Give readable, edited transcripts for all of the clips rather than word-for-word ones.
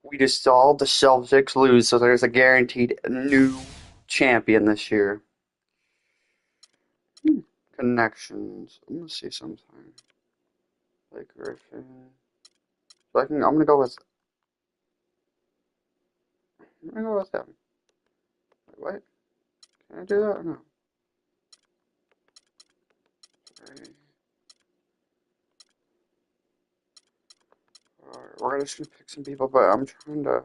We just saw the Celtics lose, so there's a guaranteed new champion this year. Connections. I'm gonna see something. Like Griffin. So I'm gonna go with. I'm gonna go with him. Wait, what? Can I do that or no? Sorry. Alright, we're just gonna pick some people, but I'm trying to.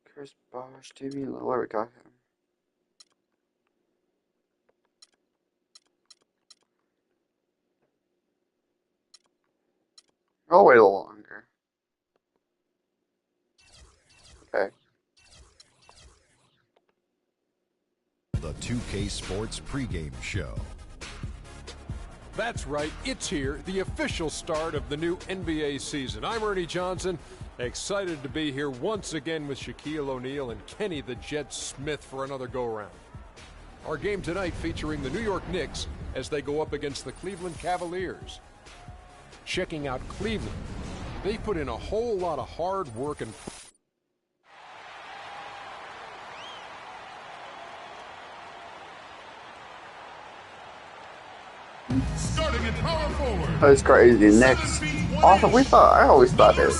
Chris Bosh, Damian Lillard, we got him. I'll wait a little longer. Okay. The 2K Sports pregame show. That's right, it's here, the official start of the new NBA season. I'm Ernie Johnson, excited to be here once again with Shaquille O'Neal and Kenny the Jet Smith for another go-around. Our game tonight featuring the New York Knicks as they go up against the Cleveland Cavaliers. Checking out Cleveland, they put in a whole lot of hard work and starting at power forward. That's crazy. Knicks. Also, I always thought it.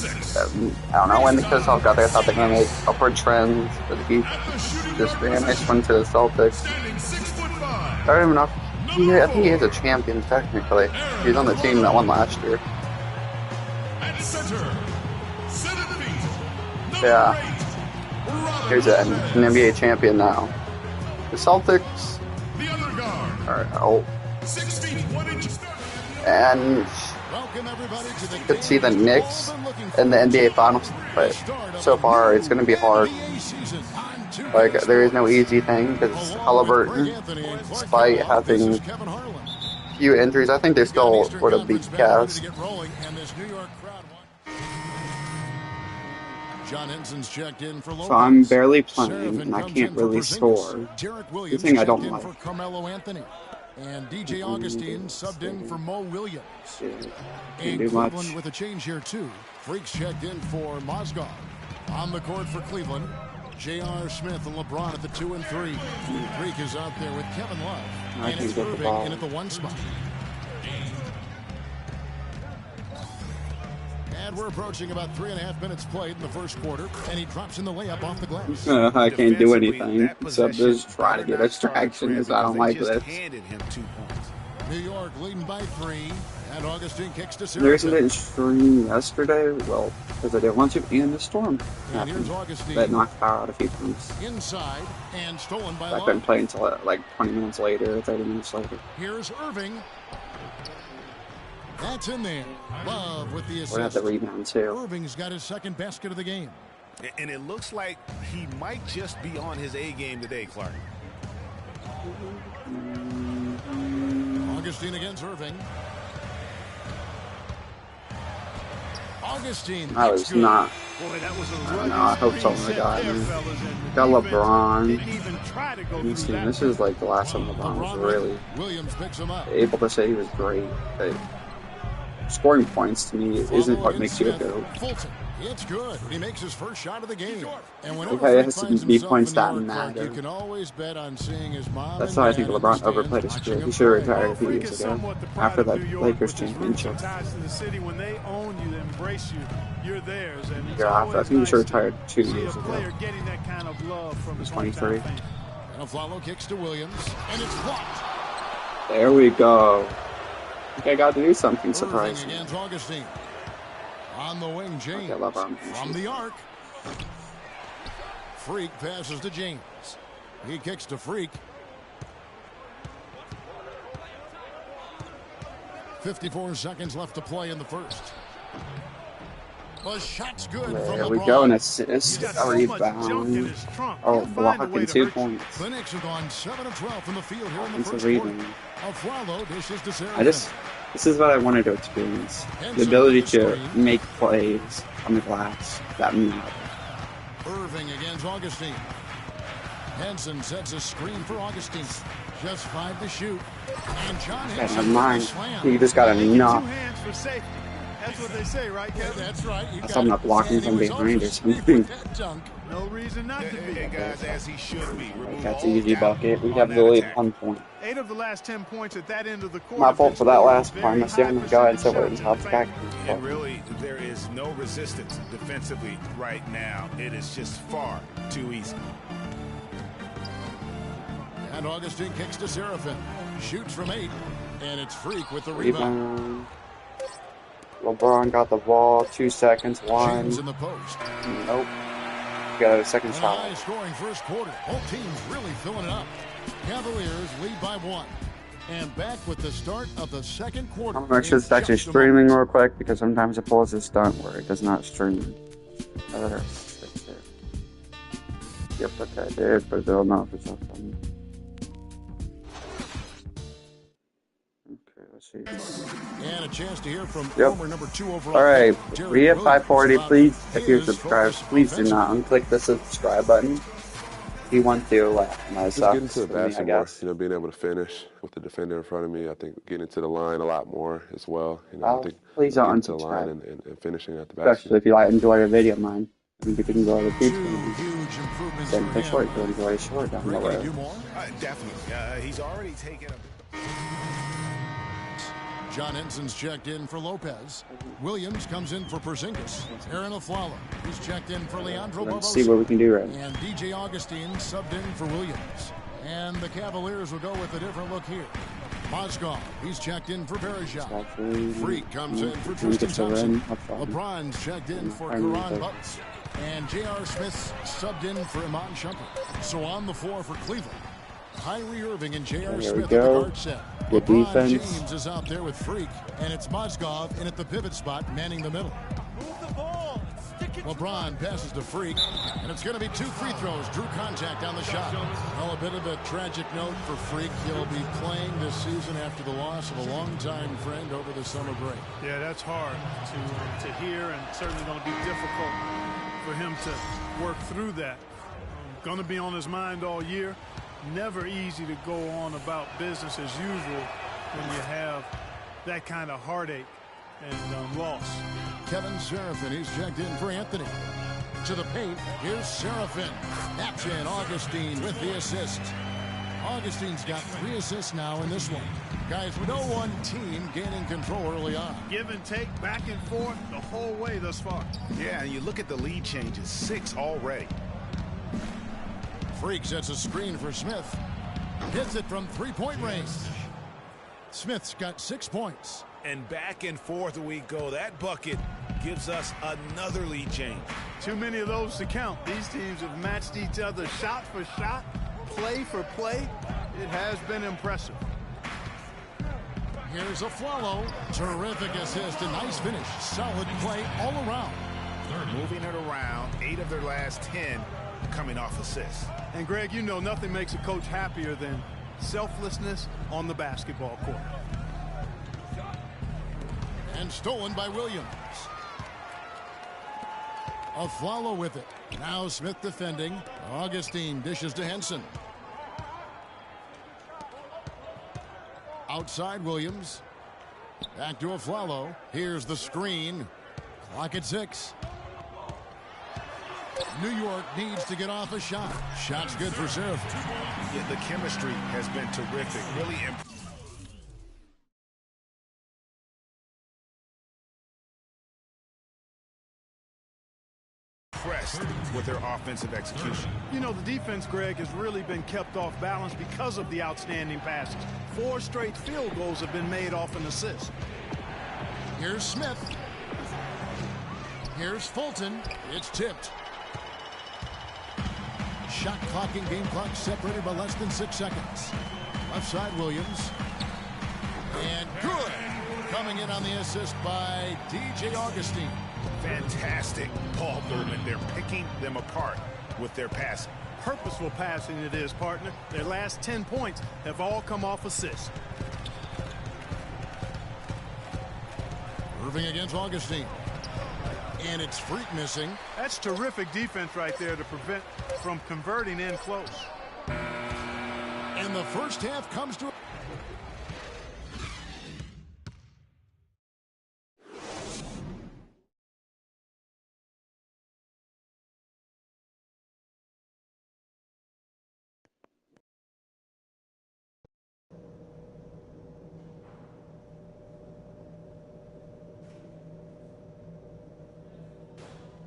I don't know when the Pistons got there. I thought they were gonna make upward trends, but he just vanished went to the Celtics. Standing 6'5". I don't even know. I think he is a champion technically. He's on the team that won last year. At center feet. Yeah. Here's an NBA champion now. The Celtics The other guard. are 16 inches. and you could see the Knicks in the NBA Finals, but so far it's going to be hard. Like, there is no easy thing because Halliburton, despite having few injuries, I think they still would have beat Cavs. So I'm barely playing and I can't really score. The thing I don't like. And DJ Augustine subbed in for Mo Williams. Can't do Cleveland much. with a change here too. Freaks checked in for Mozgov. On the court for Cleveland, J.R. Smith and LeBron at the 2 and 3. Freak is out there with Kevin Love. I And can it's get the Irving ball. in at the 1 spot. And we're approaching about 3.5 minutes played in the first quarter, and he drops in the layup off the glass. I can't do anything except just try to get distraction because I don't like this. New York leading by 3, and Augustine kicks to There isn't Syracuse. a stream yesterday, well, because I didn't want to, and the storm And here's happened. Augustine That knocked power out a few times. inside and stolen by I Love. couldn't play until like 20 minutes later, 30 minutes later. Here's Irving. That's in there. Love with the We're gonna have assist. to rebound too. Irving's got his second basket of the game. And it looks like he might just be on his A game today, Clark. Augustine against Irving. Augustine. I kicks was good. not. Boy, that was a I don't know, I hope someone got me. Got LeBron. This team, this is like the last time LeBron was really Williams picks him up. able to say he was great. But scoring points to me isn't what makes you a GOAT. Fulton. It's good. He makes his first shot of the game. And whenever Okay, it Frank has to finds be himself points in New that York, Clark, matter. You can always bet on seeing his mom That's and why I dad think in the LeBron stands overplayed his watching career. him He should have play. retired a few years ago after that Lakers championship. To the city, when they own you, they embrace you, you're theirs. And it's Yeah, I always think he should nice have retired 2 to see years a ago. player getting that kind of love from his 23. hometown fans. And a follow kicks to Williams, and it's blocked. There we go. I think I got to do something Irving surprising. against Augustine. On the wing, James. Okay, LeBron. From the arc. Freak passes to James. He kicks to Freak. 54 seconds left to play in the first. The shot's good from There we LeBron. go, an assist, He's got a so much junk in rebound. his trunk. Oh, He'll find a way blocking to 2 hurt you. points. The Knicks have gone 7 of 12 from the field here in the Offensive first quarter. rebound. Aflalo dishes to This is what I wanted to experience. The ability to make plays on the glass that matter. Irving against Augustine. Henson sets a screen for Augustine. Just 5 to shoot. And John Okay, Henson never with mind. the slam. He just got Making enough. 2 hands for safety. That's what they say, right, Kevin? That's right. I'm not blocking from behind or something. No reason not to be. Hey, guys, as he should be. That's an easy bucket. We have the lead 1 point. 8 of the last 10 points at that end of the court. My fault for that last part. I'm going to go ahead and say what it's back. And really, there is no resistance defensively right now. It is just far too easy. And Augustine kicks to Seraphin. Shoots from 8. And it's Freak with the rebound. LeBron got the ball. 2 seconds. 1. James in the post. Nope. Got a second shot. High scoring first quarter. Both teams really filling it up. Cavaliers lead by 1. And back with the start of the second quarter. I'm going to make sure it's actually streaming real quick because sometimes it pulls a stunt where it does not stream. Yep, okay, I did, but I don't know if it's not funny. Okay, let's see. And a chance to hear from former number 2 overall. Alright, we hit 540. Please, if you're subscribed, please do not unclick the subscribe button. If you want to, just getting to the basket more, you know, being able to finish with the defender in front of me. I think getting to the line a lot more as well. You know, I think please don't getting to the line and finishing at the basket. Especially if you enjoy the video, man. I mean, you can go to the pizza. Huge improvements. Then play short. You enjoy short down the road. Definitely. He's already taken a... John Henson's checked in for Lopez. Williams comes in for Porzingis. Aaron Aflalo. He's checked in for Leandro Barbosa. Let's see what we can do right now. And DJ Augustine subbed in for Williams. And the Cavaliers will go with a different look here. Mozgov, he's checked in for Berejao. Freak comes in for Tristan Thompson. LeBron's checked in for Karan Butts. And J.R. Smith subbed in for Iman Shumpert. So on the floor for Cleveland, Kyrie Irving and J.R. Smith at the guard set. Good LeBron defense. James is out there with Freak, and it's Mozgov in at the pivot spot, manning the middle. LeBron passes to Freak, and it's going to be 2 free throws. Drew contact on the shot. Well, a bit of a tragic note for Freak. He'll be playing this season after the loss of a longtime friend over the summer break. Yeah, that's hard to hear, and certainly going to be difficult for him to work through that. Going to be on his mind all year. Never easy to go on about business as usual when you have that kind of heartache and loss. Kevin Seraphin, he's checked in for Anthony. To the paint, here's Seraphin. Taps in Augustine with the assist. Augustine's got 3 assists now in this one. Guys, no one team gaining control early on. Give and take, back and forth the whole way thus far. Yeah, and you look at the lead changes, 6 already. Freak sets a screen for Smith. Hits it from 3-point range. Smith's got 6 points. And back and forth we go. That bucket gives us another lead change. Too many of those to count. These teams have matched each other shot for shot, play for play. It has been impressive. Here's Aflalo. Terrific assist. A nice finish. Solid play all around. Moving it around. 8 of their last 10 coming off assists. And Greg, you know nothing makes a coach happier than selflessness on the basketball court. And stolen by Williams. Aflalo with it. Now Smith defending. Augustine dishes to Henson. Outside Williams. Back to Aflalo. Here's the screen. Clock at 6. New York needs to get off a shot. Shot's good for Seraphin. Yeah, the chemistry has been terrific. Really impressed with their offensive execution. You know, the defense, Greg, has really been kept off balance because of the outstanding passes. 4 straight field goals have been made off an assist. Here's Smith. Here's Fulton. It's tipped. Shot clock and game clock separated by less than 6 seconds. Left side Williams. And good. Coming in on the assist by DJ Augustine. Fantastic ball movement. They're picking them apart with their passing. Purposeful passing it is, partner. Their last 10 points have all come off assists. Irving against Augustine. And it's Freak missing. That's terrific defense right there to prevent from converting in close. And the first half comes to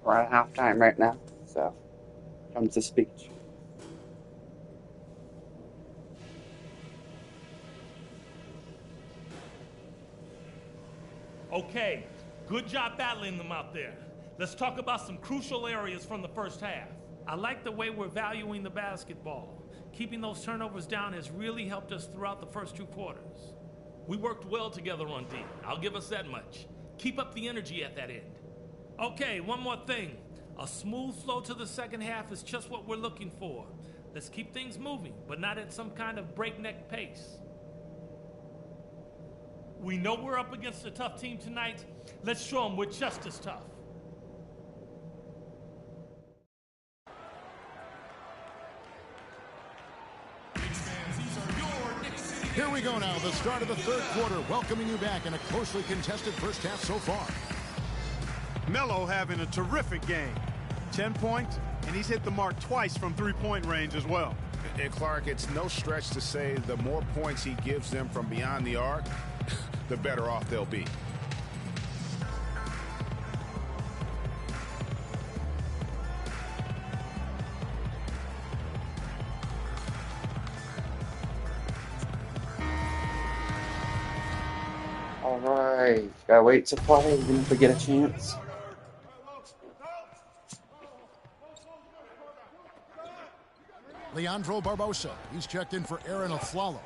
We're at halftime right now, so comes the speech. Okay, good job battling them out there. Let's talk about some crucial areas from the first half. I like the way we're valuing the basketball. Keeping those turnovers down has really helped us throughout the first 2 quarters. We worked well together on D. I'll give us that much. Keep up the energy at that end. Okay, one more thing. A smooth flow to the second half is just what we're looking for. Let's keep things moving, but not at some kind of breakneck pace. We know we're up against a tough team tonight. Let's show them we're just as tough. Here we go now, the start of the third quarter, welcoming you back in a closely contested first half so far. Melo having a terrific game. 10 points, and he's hit the mark twice from three-point range as well. And Clark, it's no stretch to say the more points he gives them from beyond the arc, the better off they'll be. All right, gotta wait to play, even if we get a chance. Leandro Barbosa, he's checked in for Aaron Aflalo.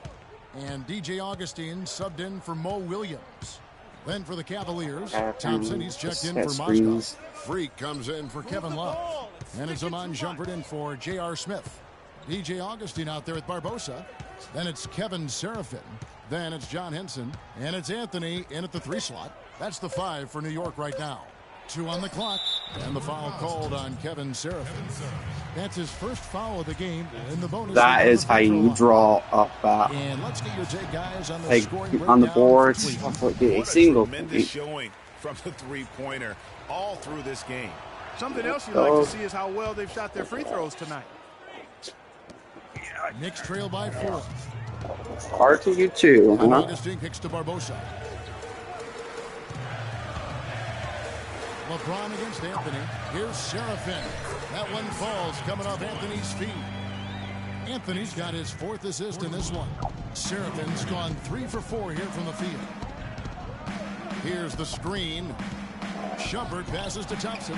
And DJ Augustine subbed in for Mo Williams. Then for the Cavaliers, Thompson, he's checked in for Mozgov. Freak comes in for Kevin Love. And it's Iman Shumpert in for J.R. Smith. DJ Augustine out there at Barbosa. Then it's Kevin Serafin. Then it's John Henson. And it's Anthony in at the 3 slot. That's the 5 for New York right now. 2 on the clock. And the foul called on Kevin Serafin. That's his first foul of the game. And the bonus. That is how you draw up and let's get your take, guys, on the like scoring on the boards. Get a single. Tremendous showing from the three-pointer all through this game. Something else you like to see is how well they've shot their free throws tonight. Knicks trail by 4. Hard to you too, huh? Augustine kicks to Barbosa. LeBron against Anthony. Here's Serafin. That one falls coming off Anthony's feet. Anthony's got his 4th assist in this one. Serafin's gone 3 for 4 here from the field. Here's the screen. Shumpert passes to Thompson.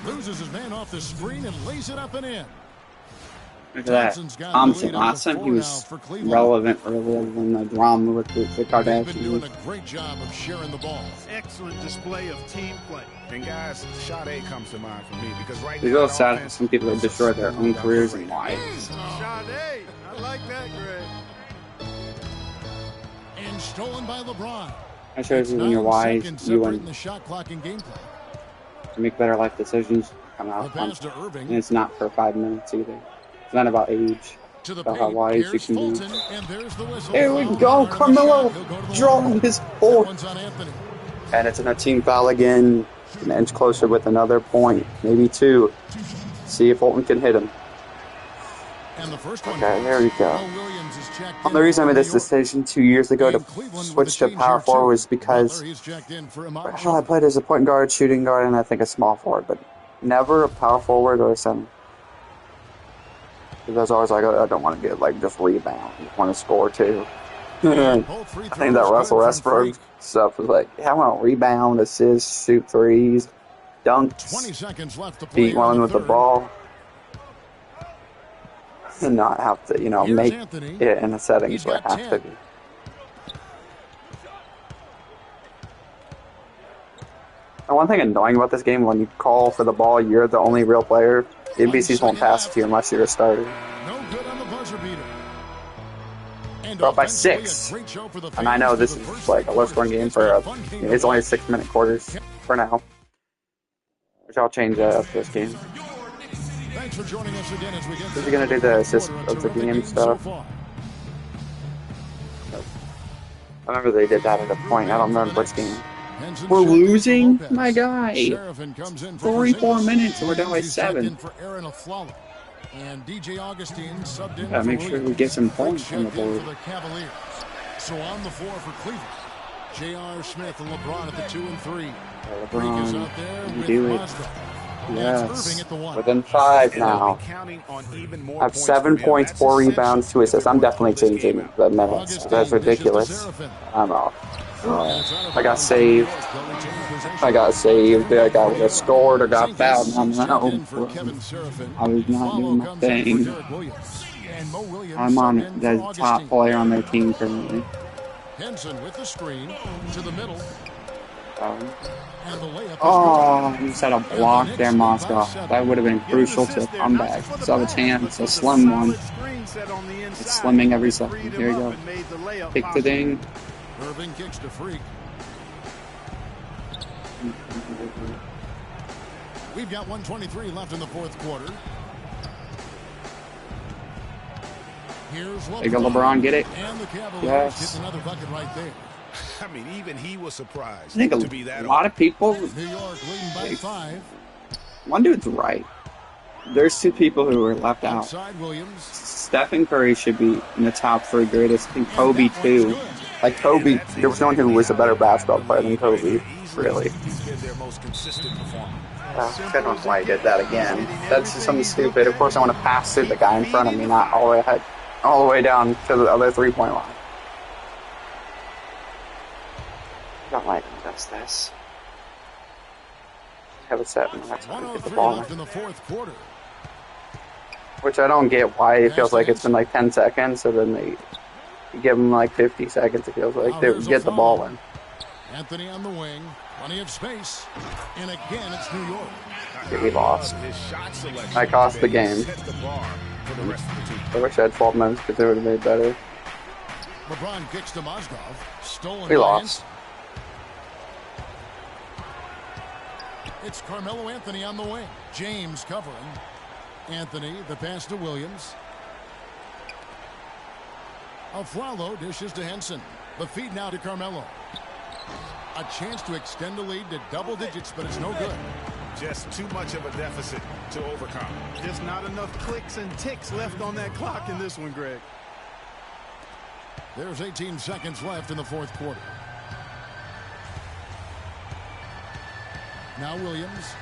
Loses his man off the screen and lays it up and in. Look at that. Thompson, last time he was relevant earlier than the drama with the Kardashians. They've been doing a great job of sharing the ball. Excellent display of team play. And guys, Sade comes to mind for me because right it's now, a little sad for some people that destroy their own careers and lives. Sade, I like that, Greg. And stolen by LeBron. That shows you when you're wise, you and the shot clock and game play. make better life decisions. Come out and it's not for 5 minutes either. It's not about age. About how wise you can be. Here we go, Carmelo drawing his 4th. And it's in a team foul again. An inch closer with another point, maybe 2. See if Fulton can hit him. Okay, there we go. The reason I made this decision 2 years ago to switch to power forward was because I played as a point guard, shooting guard, and I think a small forward, but never a power forward or a center. Because I was always like, I don't want to get like just rebound. I want to score too. I think that Russell Westbrook stuff was like, I want to rebound, assist, shoot threes, dunks, beat one with the ball, and not have to, you know, make it in a settings where I have to be. And one thing annoying about this game, when you call for the ball, you're the only real player. The NBCs won't pass it to you unless you're a starter. We're up by 6. And I know this is like a low-scoring game for it's only 6-minute quarters for now. Which I'll change after this game. Thanks for joining us again as we get Is he gonna do the assist of the game stuff? I remember they did that at a point. I don't remember which game. We're losing? My guy. 34 minutes and we're down by 7. And DJ Augustine subbed in make sure we get some points on the board. So on the floor for Cleveland, J.R. Smith and LeBron at the 2 and 3. LeBron, Freak is out there with do it. Mozgov. Yes, within 5 now. I have 7 points, 4 rebounds, 2 assists. I'm definitely changing the minutes. That's ridiculous. I'm off. I got saved. I got scored or got fouled. I'm not I was not doing my thing. I'm on the top player on their team currently. Henson with the screen to the middle. Oh, you said a block there, Moscow. That would have been crucial to come back. So have a chance, a slim one. It's slimming every second. Here you go. Kick the ding. Irving kicks to Freak. We've got 1:23 left in the fourth quarter. Here's LeBron. There you go, LeBron. Get it. And the Cavaliers Yes. hit another bucket right there. I mean, even he was surprised I think to be that a lot of people. New York leading by 5. One dude's right. There's 2 people who were left out. Outside Williams. Stephen Curry should be in the top 3 greatest, and Kobe too. Like Kobe, there was no one who was a better basketball player than Kobe, really. He's been their most consistent performer. I don't know why I did that again. That's just something stupid. Of course, I want to pass through the guy in front of me, not all the way down to the other 3-point line. I don't like when he does this. Have it set and that's how to get the ball. Left in the fourth quarter. Which I don't get why it feels like it's been like 10 seconds, so then they give them like 50 seconds, it feels like. They get the ball in. Anthony on the wing. Plenty of space. And again, it's New York. We lost. I cost the game. I wish I had 12 minutes because it would have made better. LeBron kicks to Mozgov. Stolen. We lost. It's Carmelo Anthony on the wing. James covering. Anthony, the pass to Williams. Aflalo dishes to Henson. The feed now to Carmelo. A chance to extend the lead to double digits, but it's no good. Just too much of a deficit to overcome. Just not enough clicks and ticks left on that clock in this one, Greg. There's 18 seconds left in the fourth quarter. Now Williams.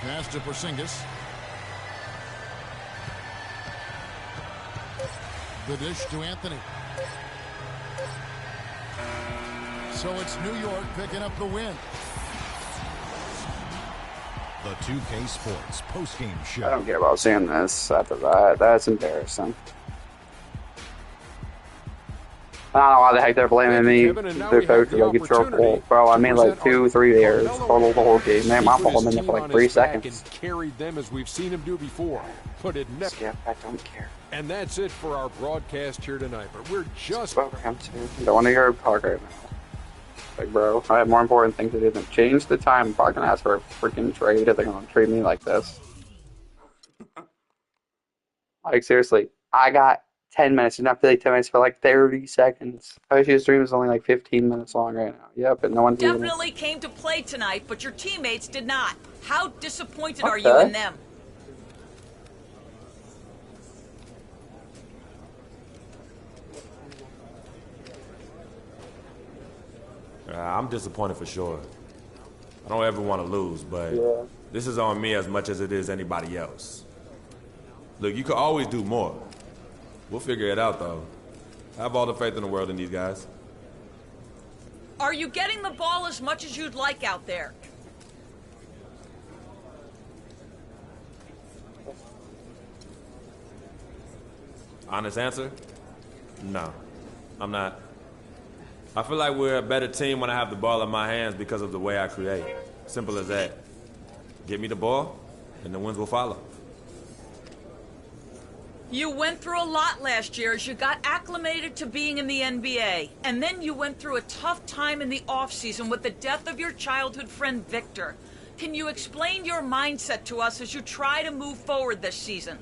Pass to Porzingis. The dish to Anthony. So it's New York picking up the win. The 2K Sports postgame show. I don't care about seeing this after that. That's embarrassing. I don't know why the heck they're blaming me. Their coach like it's your fault, bro. I made like 2-3 errors total the whole game. Man, my fault. I'm in there for like 3 seconds. Carried them as we've seen him do before, but it never. Yeah, I don't care. And that's it for our broadcast here tonight. But we're just. Don't want to hear talk right now. Like, bro, I have more important things to do than change the time. I'm probably gonna ask for a freaking trade if they're gonna treat me like this. Like, seriously, I got 10 minutes, and not like 10 minutes for like 30 seconds. I wish your stream is only like 15 minutes long right now. Yep, but no one's definitely came to play tonight, but your teammates did not. How disappointed are you in them? I'm disappointed for sure. I don't ever want to lose, but this is on me as much as it is anybody else. Look, you could always do more. We'll figure it out, though. I have all the faith in the world in these guys. Are you getting the ball as much as you'd like out there? Honest answer? No, I'm not. I feel like we're a better team when I have the ball in my hands because of the way I create. Simple as that. Get me the ball, and the wins will follow. You went through a lot last year as you got acclimated to being in the NBA. And then you went through a tough time in the offseason with the death of your childhood friend, Victor. Can you explain your mindset to us as you try to move forward this season?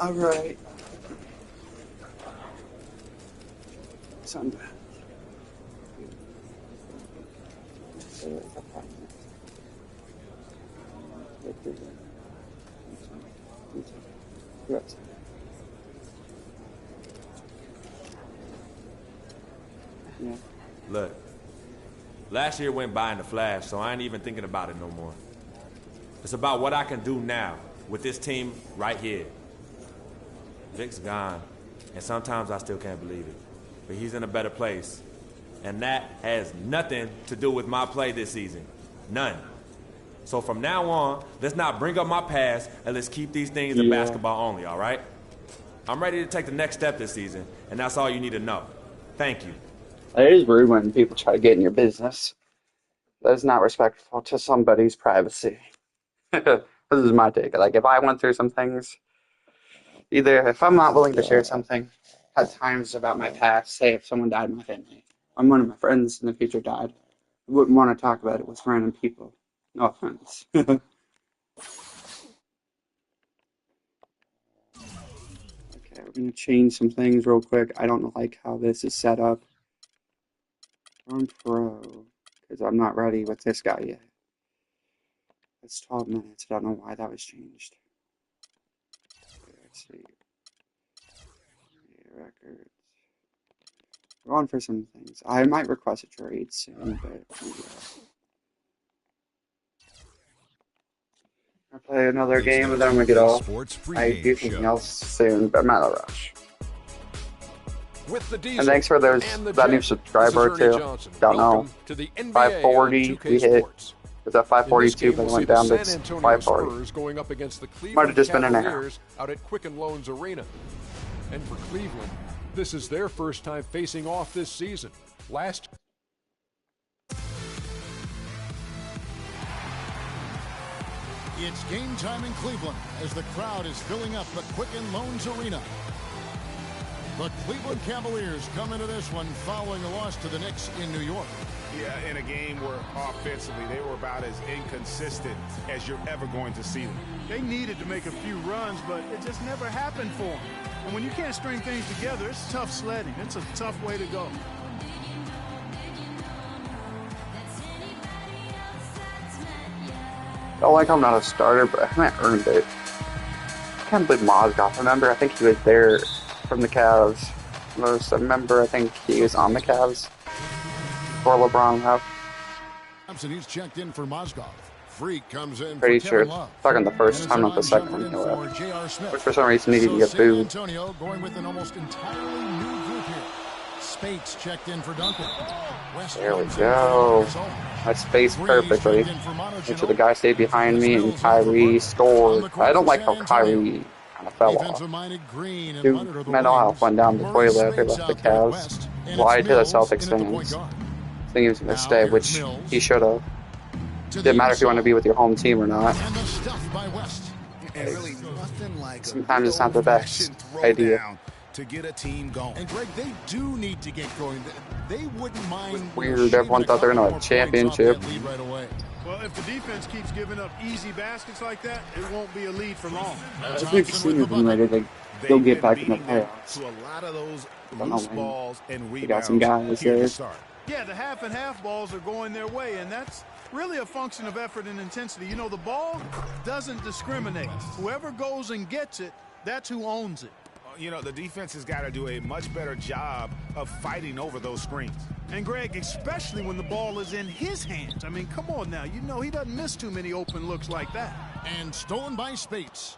All right. Sunday. Yeah. Look, last year went by in a flash, so I ain't even thinking about it no more. It's about what I can do now with this team right here. Vic's gone, and sometimes I still can't believe it. But he's in a better place, and that has nothing to do with my play this season. None. So from now on, let's not bring up my past, and let's keep these things in basketball only, all right? I'm ready to take the next step this season, and that's all you need to know. Thank you. It is rude when people try to get in your business. That is not respectful to somebody's privacy. This is my take. Like, if I went through some things, either if I'm not willing to share something at times about my past, say if someone died in my family, or one of my friends in the future died, I wouldn't want to talk about it with random people. No offense. Okay, we're going to change some things real quick. I don't like how this is set up. On Pro, because I'm not ready with this guy yet. It's 12 minutes. I don't know why that was changed. Okay, let's see. Yeah, records. We're on for some things. I might request a trade soon, but yeah. I'll play another game, and then I'm going to get off. I do something else soon, but I'm not in a rush. And thanks for that new subscriber too. Don't know. 540 we hit. It was at 542, but it went down to 540. Might have just been an error. Out at Quicken Loans Arena. And for Cleveland, this is their first time facing off this season. It's game time in Cleveland as the crowd is filling up the Quicken Loans Arena. The Cleveland Cavaliers come into this one following a loss to the Knicks in New York. Yeah, in a game where offensively they were about as inconsistent as you're ever going to see them. They needed to make a few runs, but it just never happened for them. And when you can't string things together, it's tough sledding. It's a tough way to go. I don't like I'm not a starter, but I haven't earned it. I can't believe Mozgov. Remember, I think he was there from the Cavs. I remember, I think he was on the Cavs before LeBron left. Thompson, he's checked in for Mozgov. Freak comes in Pretty for sure. Kevin Love. Talking the first time, not the second one he left. Which for some reason needed to get booed. Antonio going with an almost entirely new group here. Spates checked in for Duncan. There we go. I spaced perfectly. Make sure the guy stayed behind me and Kyrie scored. I don't like how Kyrie kind of fell off. Dude, mental health went down before he left the Cavs. Lied to the Celtics fans. I think he was going to stay, which he should have. Didn't matter if you want to be with your home team or not. Sometimes it's not the best idea. To get a team going. And Greg, they do need to get going. They wouldn't mind. Weird, everyone thought they were going to win a championship. Well, if the defense keeps giving up easy baskets like that, it won't be a lead for long. I think we've seen them ready to go get back in the playoffs. To a lot of those loose balls and rebounds. We got some guys there. Yeah, the half and half balls are going their way, and that's really a function of effort and intensity. You know, the ball doesn't discriminate. Whoever goes and gets it, that's who owns it. You know, the defense has got to do a much better job of fighting over those screens. And, Greg, especially when the ball is in his hands. I mean, come on now. You know he doesn't miss too many open looks like that. And stolen by Spates.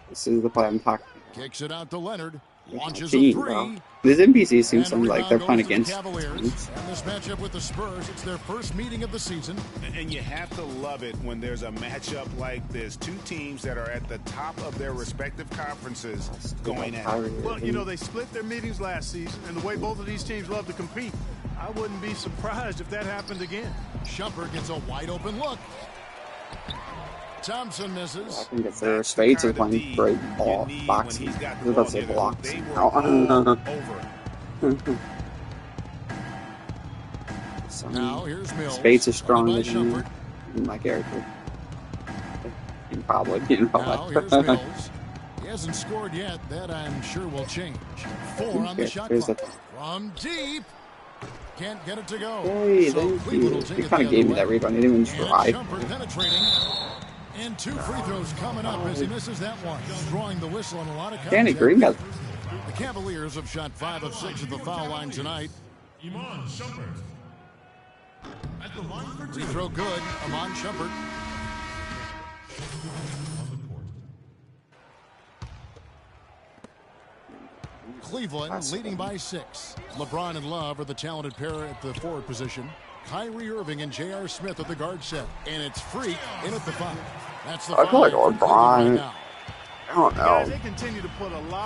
This is the play I'm talking about. Kicks it out to Leonard. Launches a three. This NBC seems like they're playing against Cavaliers. And this matchup with the Spurs, it's their first meeting of the season. And you have to love it when there's a matchup like this. Two teams that are at the top of their respective conferences going at it. Well, you know, they split their meetings last season, and the way both of these teams love to compete, I wouldn't be surprised if that happened again. Shumpert gets a wide open look. Thompson misses. I think if their Spades is playing great ball boxing. I was about to say blocks. Now here's Mills. Spades is stronger than me, in my character. Probably, you know. Now here's Mills. He hasn't scored yet. That I'm sure will change. 4 on the shot clock. From deep. Can't get it to go. Hey, so he kind of gave me that rebound. He didn't even try. Penetrating. And 2 free throws coming up as he misses that one. Drawing the whistle on a lot of contact. Danny Green got. The Cavaliers have shot 5 of 6 at the foul line tonight. Iman Shumpert. At the line for 2. Free throw good. Iman Shumpert. Cleveland leading by 6. LeBron and Love are the talented pair at the forward position. Kyrie Irving and J.R. Smith at the guard set. And it's Freak in at the 5. That's the I feel like LeBron. I don't know.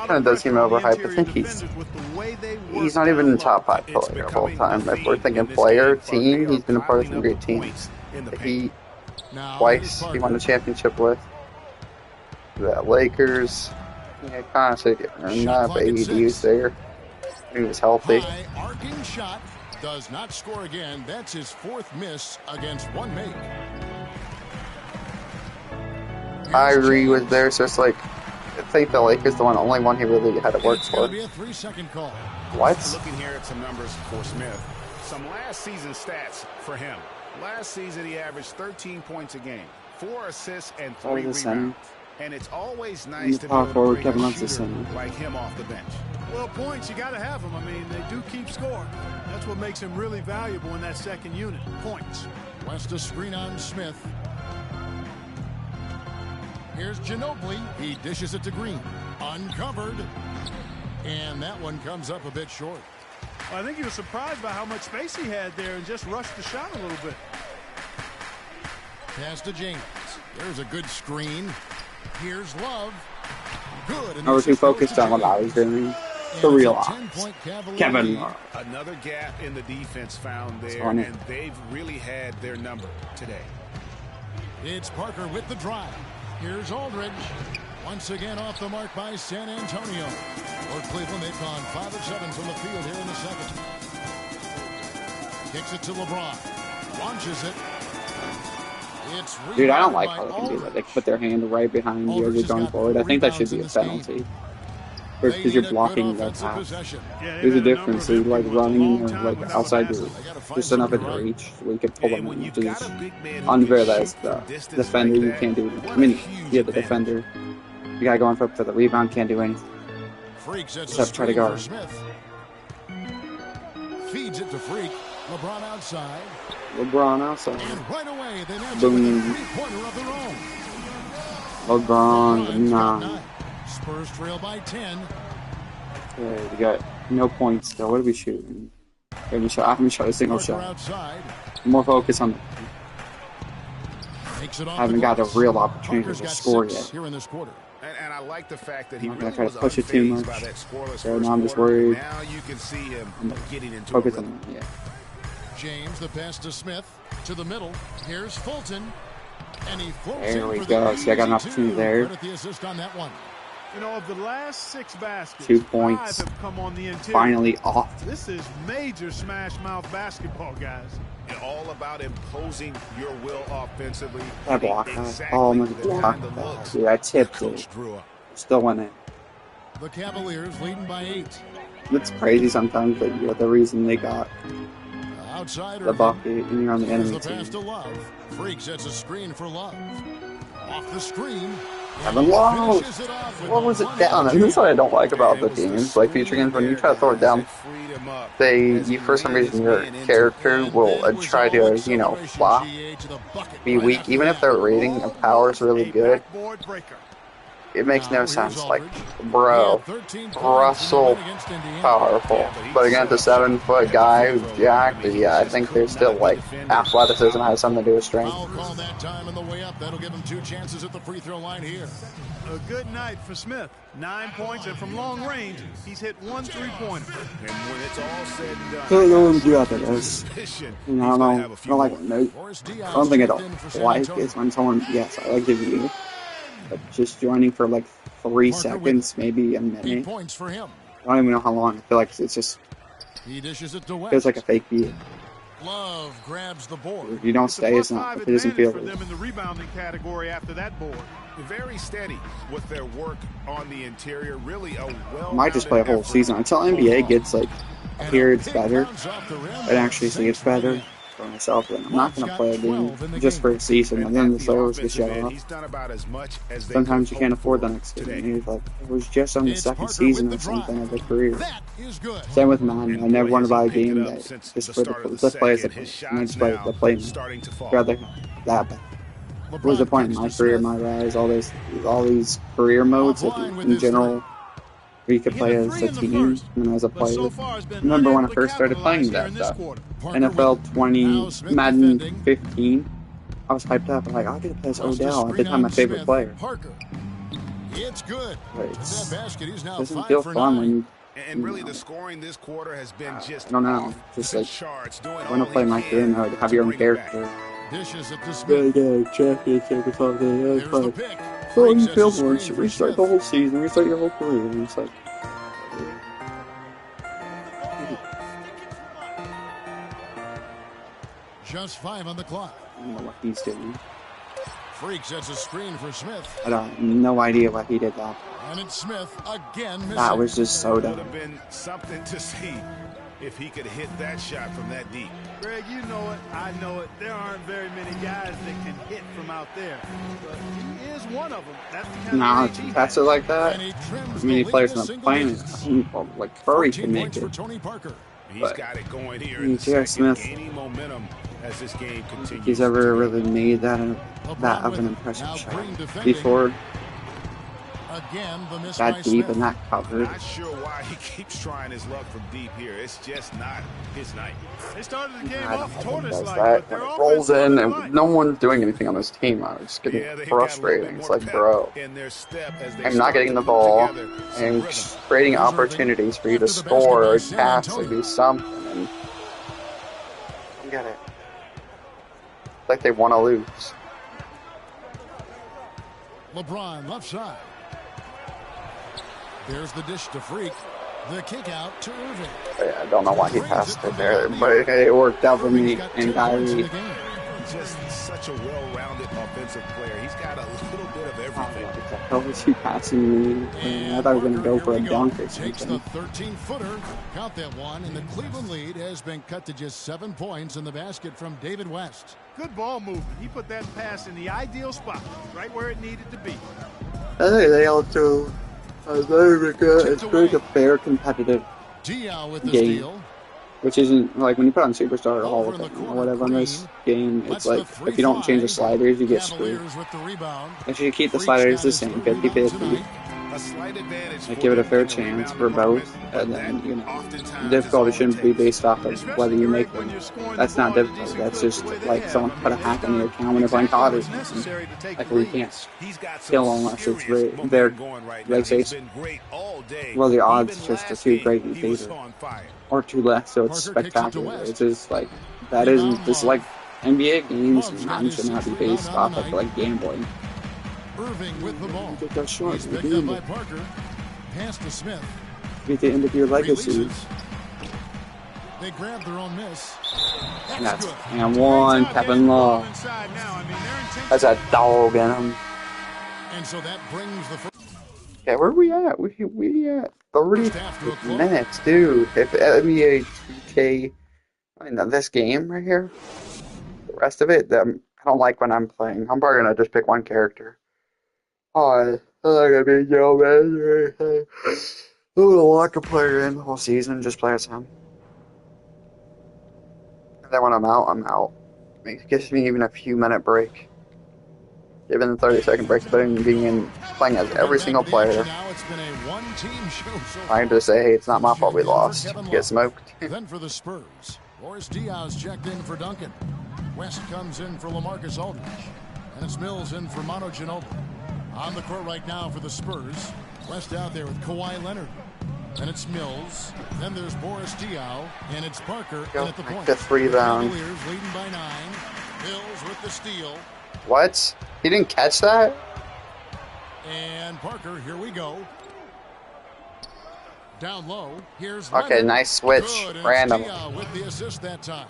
Kind of does seem overhyped. I think he's not even in top 5 player of all time. If we're thinking player, team, he's been a part of some great teams. The Heat, twice he won the championship with. The Lakers. Yeah, kind of should get earned that, but AD was there. He was healthy. Arcing shot does not score again. That's his 4th miss against 1 make. Kyrie was there, so it's like I think the Lakers the only one he really had to work for. Be a 3-second call. What? Looking here at some numbers for Smith. Some last season stats for him. Last season he averaged 13 points a game, 4 assists and 3 rebounds. And it's always nice to be able to bring a shooter like him off the bench. Well, points, you got to have them. I mean, they do keep score. That's what makes him really valuable in that second unit. Points. West to screen on Smith. Here's Ginobili. He dishes it to Green. Uncovered. And that one comes up a bit short. Well, I think he was surprised by how much space he had there and just rushed the shot a little bit. Pass to James. There's a good screen. Here's Love. Good. I was too focused on what I was doing to realize. Kevin. Another gap in the defense found there, and they've really had their number today. It's Parker with the drive. Here's Aldridge. Once again off the mark by San Antonio. For Cleveland, they've gone 5 of 7 from the field here in the second. Kicks it to LeBron. Launches it. Dude, I don't like how they can do that. They put their hand right behind you as you're going forward. I think that should be a penalty. Because you're blocking that pass. There's a difference. You're like running or like outside your just enough in reach where you can pull them in. Which is unfair that as the defender you can't do anything. I mean, yeah, the defender. The guy going for the rebound can't do anything. Except try to guard. Feeds it to Freak. LeBron outside. LeBron outside. And right away, they now boom. Three-pointer of their own. LeBron, 9. Spurs trail by 10. Okay, we got no points still. What are we shooting? I'm gonna shot a single shot. More focus on. I haven't got a real opportunity to score yet. Here in this quarter. And I like the fact that he I'm not gonna try to push it too much. So now I'm just worried. Now you can see him getting into focus on yeah. James, the pass to Smith to the middle. Here's Fulton, and he floats there we go. See, I got an opportunity there. The assist on that one. You know, of the last 6 baskets, 2 points. 5 have come on the interior. Finally off. This is major smash mouth basketball, guys. And all about imposing your will offensively. That block. Oh my God. Dude, I tipped it. Still went in. The Cavaliers leading by 8. It's crazy sometimes, but you're the reason they got the bucket and you're on the enemy team. To Love. Freak sets a screen for Love. Off the screen. Kevin Love. What was it down? And this is what I don't like about the games, like future games. When you try to throw it down, you for some reason your character will try to, you know, flop, be weak, even if their rating of power is really good. It makes no sense. Like, bro, Russell, powerful, but against a 7-foot guy who's jacked, yeah, I think there's still like athleticism has something to do with strength. I'll call that time on the way up. That'll give him 2 chances at the free throw line here. A good night for Smith. 9 points, and from long range, he's hit 1 3-pointer. And when it's all said and done, I don't know who after this. I don't know. I don't like no. I don't think I don't like is when someone. Yes, I like the view. But just joining for like 3 seconds, maybe a minute. I don't even know how long. I feel like it's just feels like a fake view. Love grabs the board. If you don't stay, it's not. It doesn't feel. For them in the rebounding category after that board. Very steady with their work on the interior. Really a well. I might just play a whole season until NBA gets like periods better and actually see it's better for myself. And I'm not gonna play a game just for a season and then the servers get shut off. Sometimes you can't afford the next game. Like, it was just on the second season or something of a career. Same with mine. I never want to buy a game that just for the players that play. And I just play the play. Rather that bad. What was the point in my career, my rise, all these career modes in general, where you could play as a team and as a player. Remember when I first started playing that stuff? NFL 20, Madden 15, I was hyped up. I'm like, I'll get to play as Odell. At the time, my favorite player. It's good. It doesn't feel fun when you... And really, the scoring this quarter has been just... I don't know. Just like, I want to play my career mode, have your own character. Dishes it to Smith. Championship or something. It's like, oh, you feel worse. Restart the whole season, restart your whole career. And it's like, just 5 on the clock. I don't know what he's doing. Freak sets a screen for Smith. I don't no idea why he did that. And it's Smith again missing. That was just so dumb. Would have been something to see if he could hit that shot from that deep. Greg, you know it, I know it. There aren't very many guys that can hit from out there. But he is one of them. That's the kind Nah, of to pass it like that. Many players on the planet, like Curry, can make it. He's got it going here. J.R. Smith, gaining momentum as this game continues. he's ever really made that of an impressive shot before. Again, the miss that deep and that covered. Not sure why he keeps trying his luck from deep here. It's just not his night. They started the game off tortoise-like, but when it rolls in and no one's doing anything on this team, I'm just getting frustrating. It's like, bro, I'm not getting the ball and creating opportunities for you to score or pass or do something. And I get it. It's like they want to lose. LeBron left side. There's the dish to Freak. The kick out to Irving. Yeah, I don't know why he passed it there, but it worked out for me and Kyrie. Just such a well-rounded offensive player. He's got a little bit of everything. How was he passing me? I thought he was going to go for a dunk or Takes the something. 13-footer. Count that one, and the Cleveland lead has been cut to just 7 points in the basket from David West. Good ball movement. He put that pass in the ideal spot, right where it needed to be. I think they all do. It's very a fair, competitive game, which isn't like when you put on Superstar or Hall of Fame or whatever on this game. It's like if you don't change the sliders, you get screwed. If you keep the sliders the same, 50-50, and give it a fair chance for both, and then the difficulty shouldn't be based off of whether you make them. That's not difficult. That's just like someone put a hack in your account when they're playing COD or something. Like where you can't kill unless it's they're like say, well, the odds just are too great in favor or too less, so it's spectacular. It's just like that isn't just like NBA games and Madden should not be based off of like gambling. Irving with the ball. Get that short. He's picked up by Parker. Pass to Smith. Be at the end of your legacy. They grab their own miss. That's and one, Kevin Love. That's a dog in him. And so that brings the first. Yeah, where are we at? We at 30 minutes, dude. If NBA 2K, I mean, this game right here, the rest of it, I don't like when I'm playing. I'm probably gonna just pick one character. Oh, I'm not gonna be Joe Man or anything. I'm gonna lock a player in the whole season and just play as him. And then when I'm out, I'm out. It gives me even a few minute break. Given the 30-second break, better than being playing as every single player. I can just say, hey, it's not my fault we lost. Get smoked. Then for the Spurs, Boris Diaz checked in for Duncan. West comes in for LaMarcus Aldridge. And it's Mills in for Manu Ginobili. On the court right now for the Spurs. West out there with Kawhi Leonard. And it's Mills. Then there's Boris Diaw. And it's Parker in at the point. Fifth rebound. Cavaliers leading by 9. Mills with the steal. What? He didn't catch that? And Parker, here we go. Down low. Here's okay, Leonard. nice switch. Good, Random. with the assist that time.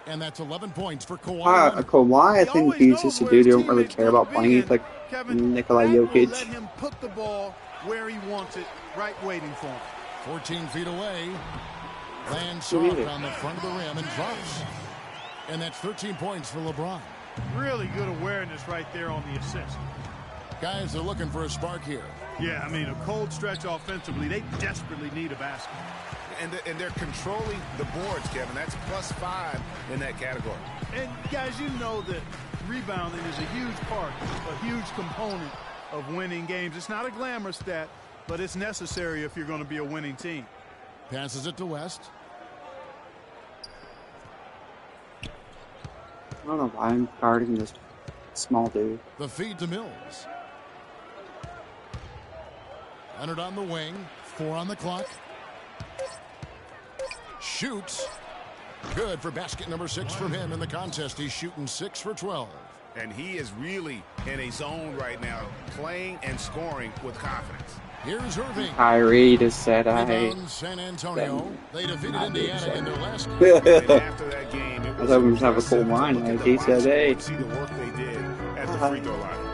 And that's 11 points for Kawhi. Kawhi, I think he's just a dude who don't really care about playing. He's like Nikola Jokic. Let him put the ball where he wants it, right waiting for him. 14 feet away. Lands soft on the front of the rim and drops. And that's 13 points for LeBron. Really good awareness right there on the assist. Guys, they're looking for a spark here. Yeah, I mean, a cold stretch offensively. They desperately need a basket. And they're controlling the boards, Kevin. That's +5 in that category. And, guys, you know that rebounding is a huge part, a huge component of winning games. It's not a glamour stat, but it's necessary if you're going to be a winning team. Passes it to West. I don't know why I'm guarding this small dude. The feed to Mills. Leonard on the wing. 4 on the clock. Shoots. Good for basket number 6 from him in the contest. He's shooting 6 for 12. And he is really in a zone right now, playing and scoring with confidence. Here's Irving. Kyrie just said San Antonio. They defeated Indiana in their last after that game, I thought we would have a cool line. Like he said, hey.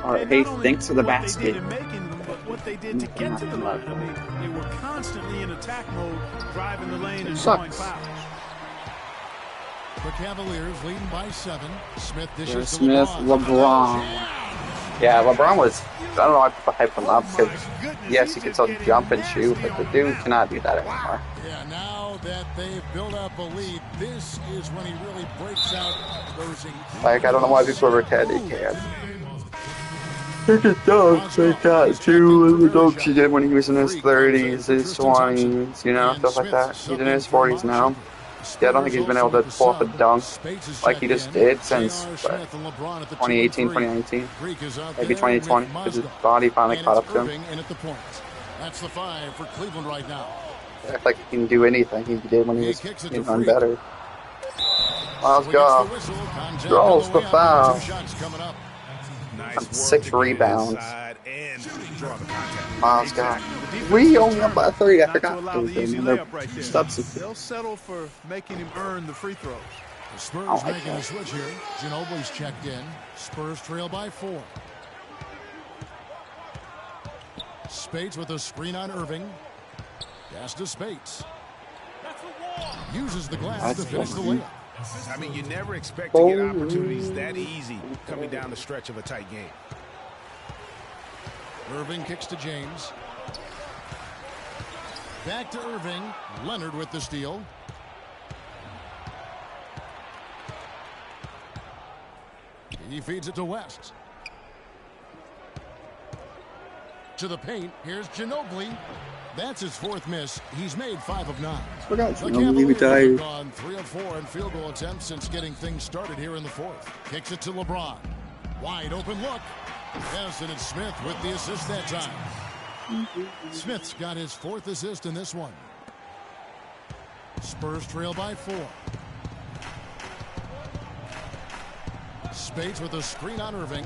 Alright, hey, thanks for the basket. What they did to get to the line. I mean, they were constantly in attack mode, driving the lane and drawing fouls. The Cavaliers leading by 7. Smith dishes to LeBron. Yeah, LeBron was, I don't know why people hype him up, because yes, he can still jump and shoot, but the dude cannot do that anymore. Yeah, now that they've built up a lead, this is when he really breaks out those. Like, I don't know why people pretend he can. He can dunk like that too. The dunks he did when he was in his 30s, his 20s, you know, stuff like that. He's in his 40s now. Yeah, I don't think he's been able to pull off a dunk like he just did since 2018, 2019, maybe 2020, because his body finally caught up to him. That's the 5 for Cleveland right now. I feel like he can do anything he did when he was getting better. Miles go. Draws the foul. 6 rebounds. Miles got. We only up by 3. I forgot. They'll settle for making him earn the free throws. The Spurs making a switch here. Ginobili's checked in. Spurs trail by 4. Spates with a screen on Irving. Pass to Spates. Uses the glass to finish the layup. I mean, you never expect to get opportunities that easy coming down the stretch of a tight game. Irving kicks to James. Back to Irving. Leonard with the steal. He feeds it to West. To the paint. Here's Ginobili. That's his 4th miss. He's made 5 of 9. Forgot Ginobili retired. On 3 of 4 in field goal attempts since getting things started here in the 4th. Kicks it to LeBron. Wide open look. Yes, and it's Smith with the assist that time. Smith's got his 4th assist in this one. Spurs trail by 4. Spates with a screen on Irving.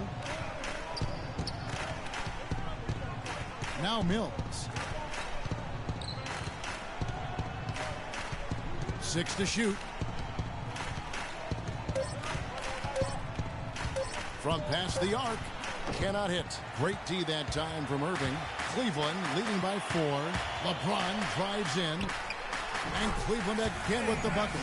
Now Mills. 6 to shoot. From past the arc. Cannot hit. Great D that time from Irving. Cleveland leading by 4. LeBron drives in. And Cleveland again with the bucket.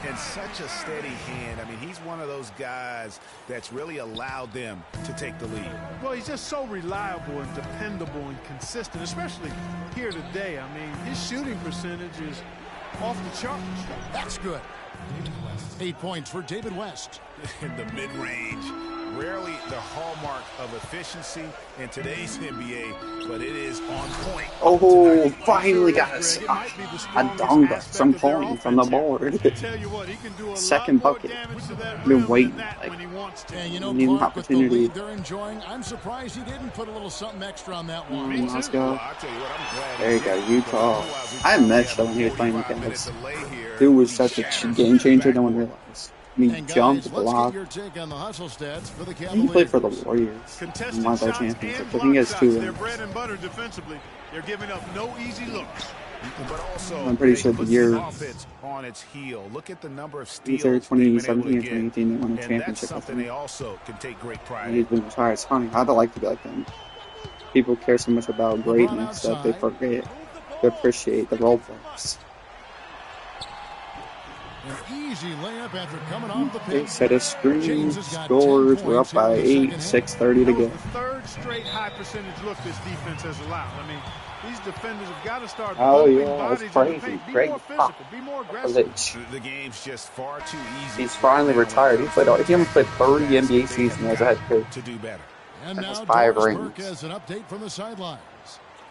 And such a steady hand. I mean, he's one of those guys that's really allowed them to take the lead. Well, he's just so reliable and dependable and consistent, especially here today. I mean, his shooting percentage is off the charts. That's good. 8 points for David West. In the mid-range. Rarely the hallmark of efficiency in today's NBA, but it is on point. Oh, finally got a dunk at some point from the board. 2nd bucket. Been waiting. And you know, Clark, with the lead they're enjoying, I'm surprised he didn't put a little something extra on that one. Let's go. There you go, Utah. I missed when he was playing the Cavs. Dude was such a game changer, no one realized. I mean, jumped, blocked. He can play for the Warriors. Won their championship. I think he has 2 rings. Their bread and butter defensively. They're giving up no easy looks. But also, I'm pretty sure the year on its heel. Look at the number of either steals 2017 or 2018 they won a championship. That's something they also can take great pride in. He's been retired. It's funny. I'd like to be like him. People care so much about greatness that they forget to appreciate the role players. An easy layup after coming off the They pitch. set a screen, scored, we're up by 8, 6:30 to go. The third straight high percentage look this defense has allowed. I mean, these defenders have got to start bumping bodies in the paint. Be more physical, be more aggressive. The game's just far too easy. He's finally retired. He almost played 30 NBA seasons as a head coach. To do better. And now 5 Doris rings. Burke has an update from the sidelines.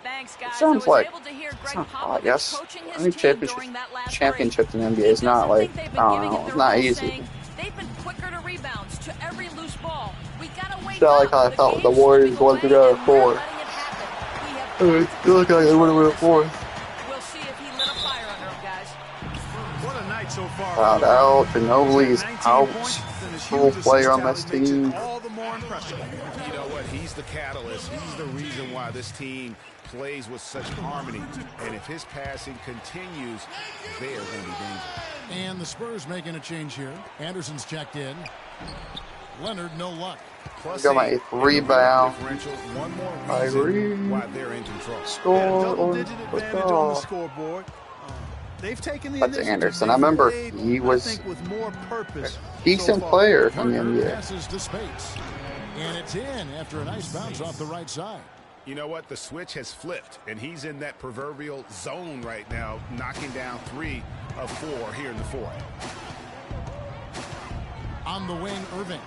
Thanks, guys. Sounds like it's not hot, yes. I think championships in the NBA is not like, I don't know, it's not easy. They've been quicker to rebounds to every loose ball. We gotta wake It's not like how I felt with the Warriors going to go to 4. I feel like I would have went 4. We'll see if he lit a fire under him, guys. What a night so far. Shout out to Ginobili, out. Full player on this team. All the more impressive. You know what? He's the catalyst. He's the reason why this team plays with such harmony. And if his passing continues, they are going to be dangerous. And the Spurs making a change here. Anderson's checked in. Leonard, no luck. Plus Got my 8th rebound. One more Kyrie. reason why they're in control. Score or Advantage on the scoreboard. They've taken the That's Anderson. I remember he was with more purpose a decent player in the NBA. Passes to Spates. And it's in after a nice bounce off the right side. You know what? The switch has flipped, and he's in that proverbial zone right now, knocking down 3 of 4 here in the 4th. On the wing, Irving.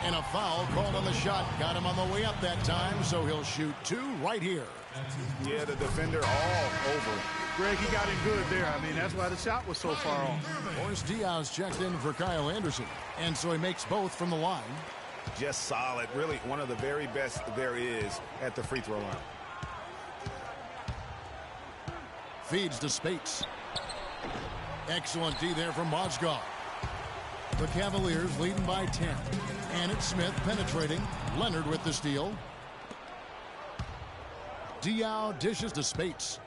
And a foul called on the shot. Got him on the way up that time, so he'll shoot 2 right here. Yeah, the defender all over. Greg, he got him good there. I mean, that's why the shot was so far off. Boris Diaz checked in for Kyle Anderson, and so he makes both from the line. Just solid. Really one of the very best there is at the free throw line. Feeds to Spates. Excellent D there from Mozgov. The Cavaliers leading by 10. And it's Smith penetrating. Leonard with the steal. Diaw dishes to Spates.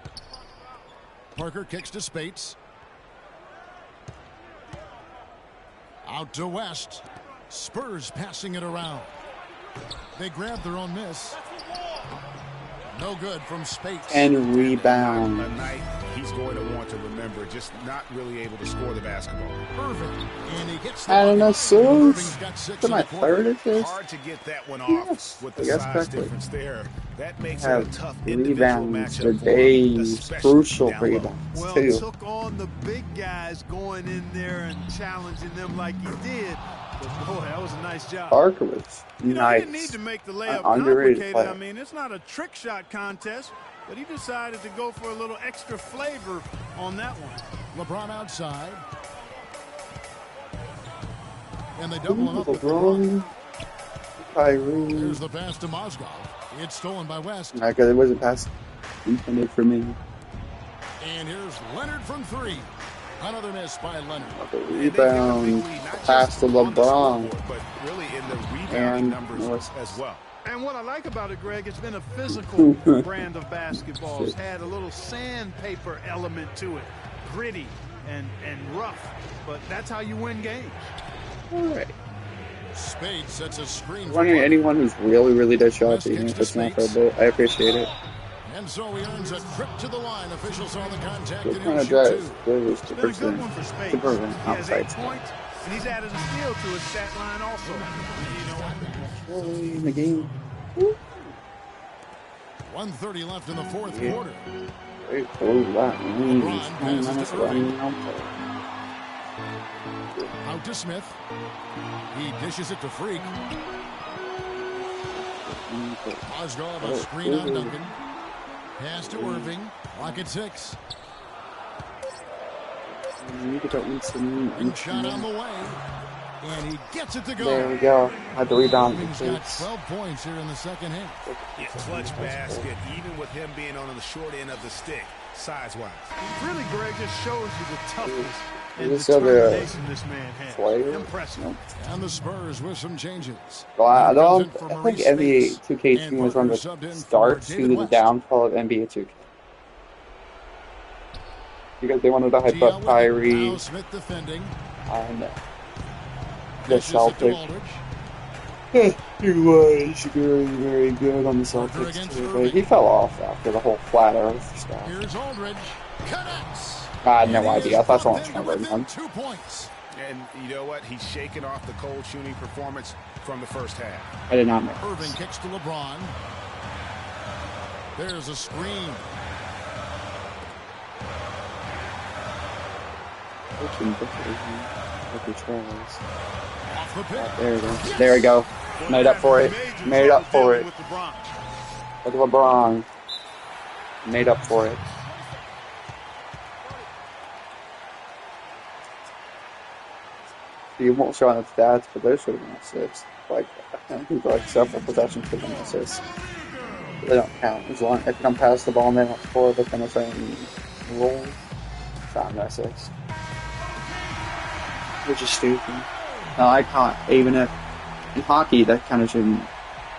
Parker kicks to Spates. Out to West. Spurs passing it around. They grab their own miss. No good from Spates. And rebound. A night he's going to want to remember, just not really able to score the basketball. Irving. And he gets the And a Irving's assist. got 6 To in my the quarter. 3rd assist. Hard to get that one off Yes, with I the guess size correctly. difference there. That makes it a Have tough individual rebounds matchup for for him, days. especially Crucial down low. rebounds, Well, too. took on the big guys going in there and challenging them like he did. But boy, that was a nice job. Parker was You know, nice. he didn't need to make the layup Underrated complicated. player. I mean, it's not a trick shot contest, but he decided to go for a little extra flavor on that one. LeBron outside. And they double him up with LeBron, Kyrie. Here's the pass to Mozgov. It's stolen by West. Because it wasn't pass intended for me. And here's Leonard from 3. Another miss by Leonard. The rebound pass to LeBron. But really in the rebounding And numbers as well. And what I like about it, Greg, it's been a physical brand of basketball. It's had a little sandpaper element to it. Gritty and rough. But that's how you win games. All right. Spade sets a screen. Wondering anyone who's really does shots, even if it's not for a bit. I appreciate it. And so he earns a trip to the line. Officials saw the contact and What he'll kind of shoot drive? 2. There was It's been a good one for Space. Super He has 8 outside. points, and he's added a steal to his stat line also. Early in the game. 1:30 left in the 4th quarter. Very close that. LeBron passes to Minutes Irving. running out. Out to Smith. He dishes it to Freak. Mozgov a screen on Duncan. Pass to Irving. Clock at 6. Big shot on the way. And he gets it to go. There we go. Had the rebound. Irving's got 12 points here in the second half. Yeah, clutch basket, even with him being on the short end of the stick, size-wise. Really, Greg, just shows you the toughness and determination this man has. Impressive. Nope. And the Spurs with some changes. Well, I think NBA 2K2 was one of the start to the downfall of NBA 2K. Because they wanted to hype up Kyrie and the Celtics. He was very, very good on the Celtics too, but he fell off after the whole flat earth stuff. Here's Aldridge. I had no idea. I thought someone was trying to him. 2 points. And you know what? He's shaking off the cold shooting performance from the first half. I did not know. Irving kicks to LeBron. There's a screen. There we go. There we go. Made up for it. Made up for it. With LeBron. Made up for it. You won't show on the stats, but those should have been assists. Like, I think like several possessions should have been assists. They don't count. As long if you come past the ball and they don't score, they're going to say roll. It's not an assist. Which is stupid. No, I can't. Even if in hockey, that kind of shouldn't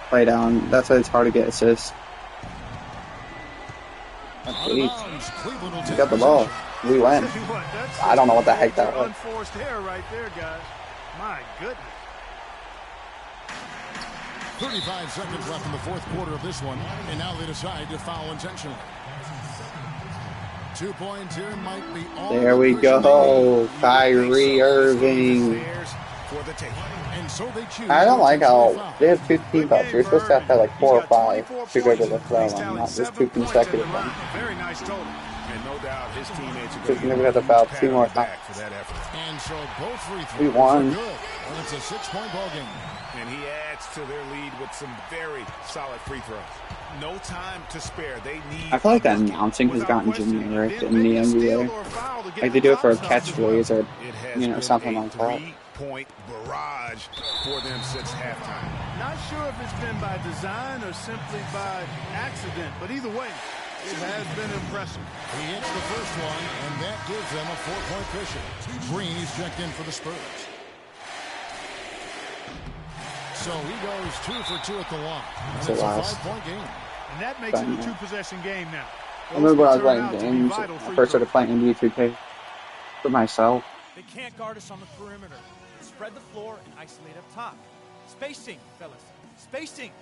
play down. That's why it's hard to get assists. We got the ball. We win. I don't know what the heck that was. Unforced error right there, guys. My goodness. 35 seconds left in the fourth quarter of this one, and now they decide to foul intentionally. 2 points here might be all. There we go. Kyrie Irving. I don't like how they have 2 team fouls. You're supposed to have like 4 or 5 to go to the foul line, not just 2 consecutive ones. Very nice total. And no doubt his teammates are going to have to foul 2 more times. And so both free throws we won. are good. And it's a 6-point ball game. And he adds to their lead with some very solid free throws. No time to spare. They need. I feel like that announcing has gotten generic in the NBA. Like they do it for a catchphrase or something like that. 3-point barrage for them since halftime. Not sure if it's been by design or simply by accident, but either way, it has been impressive. He hits the first one, and that gives them a 4-point cushion. Green is checked in for the Spurs. So he goes 2 for 2 at the line. And it's a 5-point game. And that makes it a 2-possession game now. I remember when I was playing games, I first started playing NBA 2K for myself. They can't guard us on the perimeter. Spread the floor and isolate up top. Spacing, fellas. Spacing.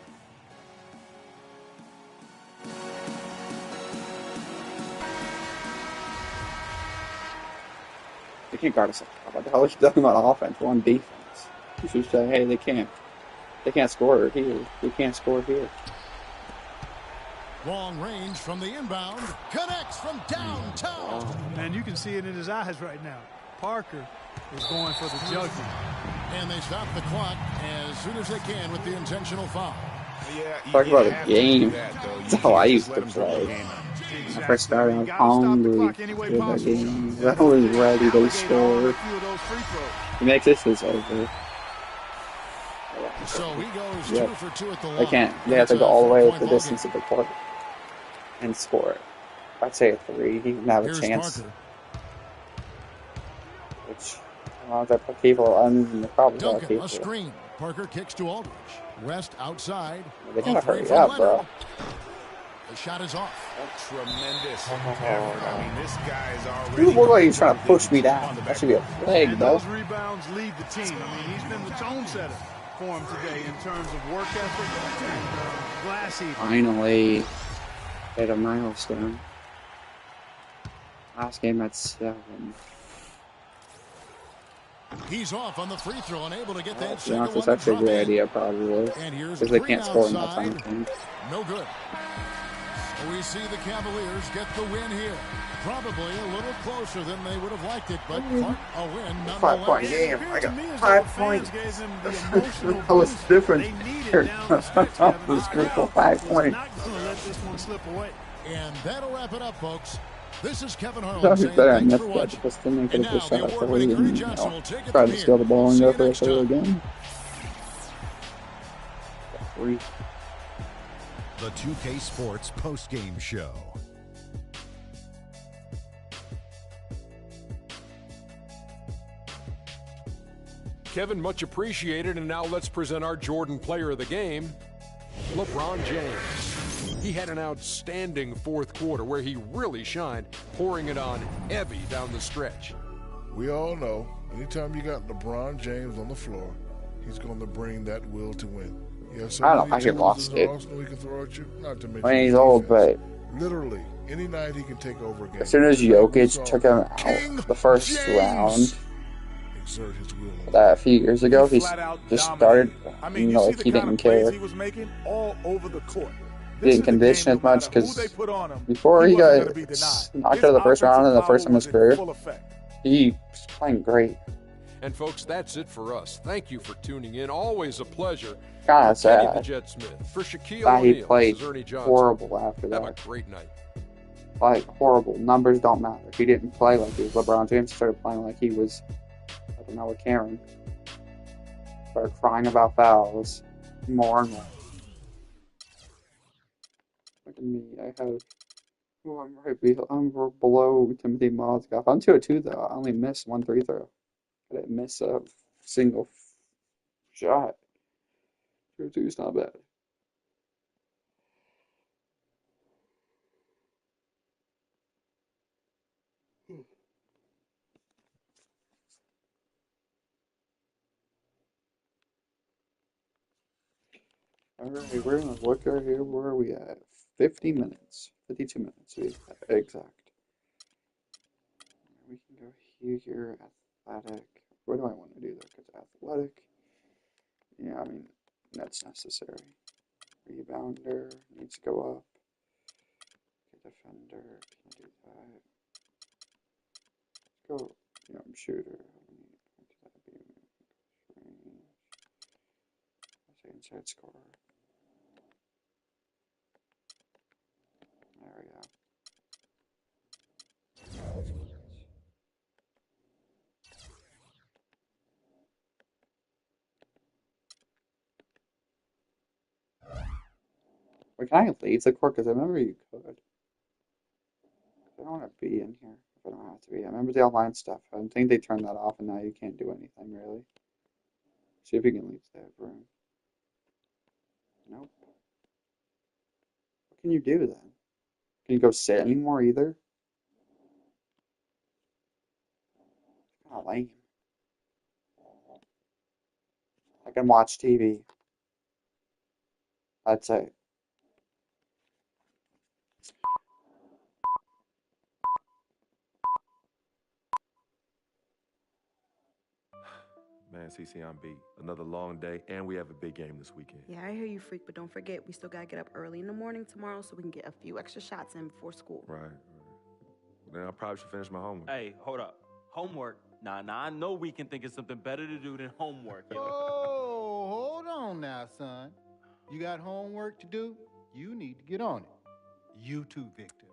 They can't guard us up top. What the hell is she talking about offense? We're on defense. You should say, hey, they can't score here. We can't score here. Long range from the inbound. Connects from downtown. And you can see it in his eyes right now. Parker is going for the jugular. And they stop the clock as soon as they can with the intentional foul. Talk about a game. That's how I used to play. When I first started, I was hungry to do that game. I was ready to score. He makes this over. So he goes 2 for 2 at the line. They have to go all the way with the distance of the court and score it. I'd say a 3. He would have a chance. Which, people, probably got people. A screen. Parker kicks to Aldridge. West outside. They gotta hurry up, bro. The shot is off. Tremendous effort. I mean, this guy is already. You look like he's trying to push me down. That should be a flag, though. Those rebounds lead the team. I mean, he's been the tone setter for him today in terms of work ethic and glass heat. Finally, hit a milestone. Last game at 7. He's off on the free throw and able to get that. To be honest, it's actually a great idea, probably. Because they can't score in that time. No good. We see the Cavaliers get the win here. Probably a little closer than they would have liked it, but a win nonetheless. 5-point game. I got 5 points. That was different. That was crucial 5 points. And that'll wrap it up, folks. This is Kevin Harlan saying thanks for watching. And now the award-winning Ernie Johnson will take it try from to here. steal the ball and go for a throw again. The 2K Sports postgame show. Kevin. Much appreciated. And now let's present our Jordan Player of the Game, LeBron James. He had an outstanding fourth quarter where he really shined, pouring it on heavy down the stretch. We all know, anytime you got LeBron James on the floor, he's going to bring that will to win. I don't think he lost it. He can throw at you, not to mention I mean, he's old, but literally, any night he can take over again. As soon as Jokic took him out the first round, that a few years ago, he just started, like he didn't care. He was making all over the court. He didn't condition as much because before he got knocked out of the first round in the first time of his career, he was playing great. And folks, that's it for us. Thank you for tuning in. Always a pleasure. Kind of Kenny the sad. Jet Smith. For Shaquille That he O'Neal, played this is Ernie Johnson. horrible after that. Have a great night. Like, horrible. Numbers don't matter. He didn't play like he was LeBron James. Started playing like he was, I don't know what, Karen. Started crying about fouls more and more. Look at me. I have, I'm below Timothy Mozgov. I'm 2-2 though. I only missed one free throw. I didn't miss a single shot. 2-2 is not bad. Alright, we're gonna look right here. Where are we at? 50 minutes. 52 minutes to be exact. We can go here, athletic. What do I want to do though? Because athletic, yeah, I mean, that's necessary. Rebounder needs to go up. Defender, can't do that. Let's go, shooter. Let's say inside scorer. There we go. Wait, can I leave the court? Because I remember you could. I don't want to be in here if I don't have to be. I remember the online stuff. I think they turned that off and now you can't do anything really. See if you can leave that room. Nope. What can you do then? Can you go sit anymore either? Kind of lame. I can watch TV. That's it. Man, CC, I'm beat. Another long day, and we have a big game this weekend. Yeah, I hear you, Freak, but don't forget, we still gotta get up early in the morning tomorrow so we can get a few extra shots in before school. Right. Then I probably should finish my homework. Hey, hold up. Homework? Nah, I know we can think of something better to do than homework. Oh, hold on now, son. You got homework to do? You need to get on it. You too, Victor.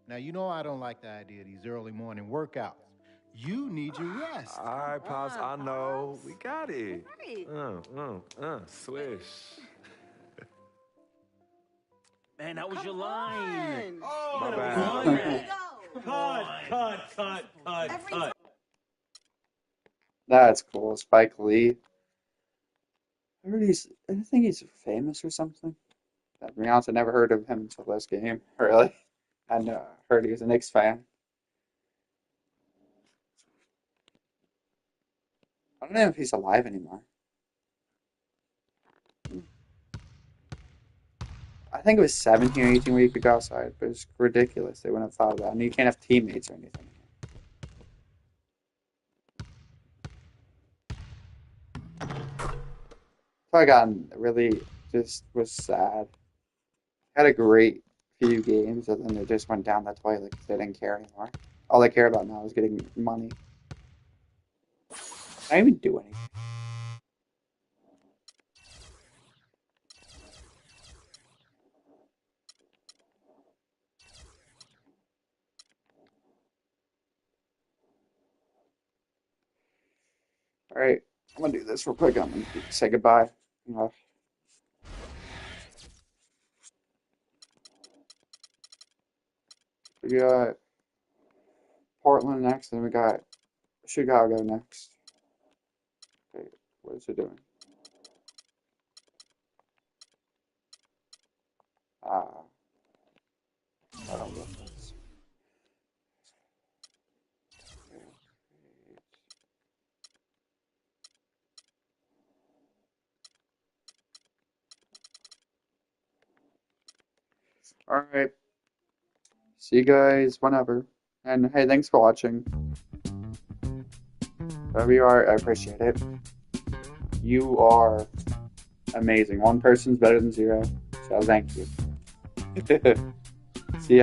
Now, you know I don't like the idea of these early morning workouts. You need your rest. All right, Pops, I know. We got it. Right. Swish. Man, that was your line. Oh, my bad. Cut. That's cool. Spike Lee. I think he's famous or something. To be honest, I never heard of him until this game. Really? I heard he was a Knicks fan. I don't know if he's alive anymore. I think it was 17 or 18 where you could go outside, but it's ridiculous. They wouldn't have thought of that. And you can't have teammates or anything. So I got really just was sad. Had a great few games, and then they just went down the toilet because they didn't care anymore. All they care about now is getting money. I didn't even do anything. All right, I'm gonna do this real quick. I'm gonna say goodbye. We got Portland next, and we got Chicago next. Okay, What is it doing? I don't know. Alright. See you guys whenever. And hey, thanks for watching. Wherever you are, I appreciate it. You are amazing. One person's better than 0. So thank you. See you.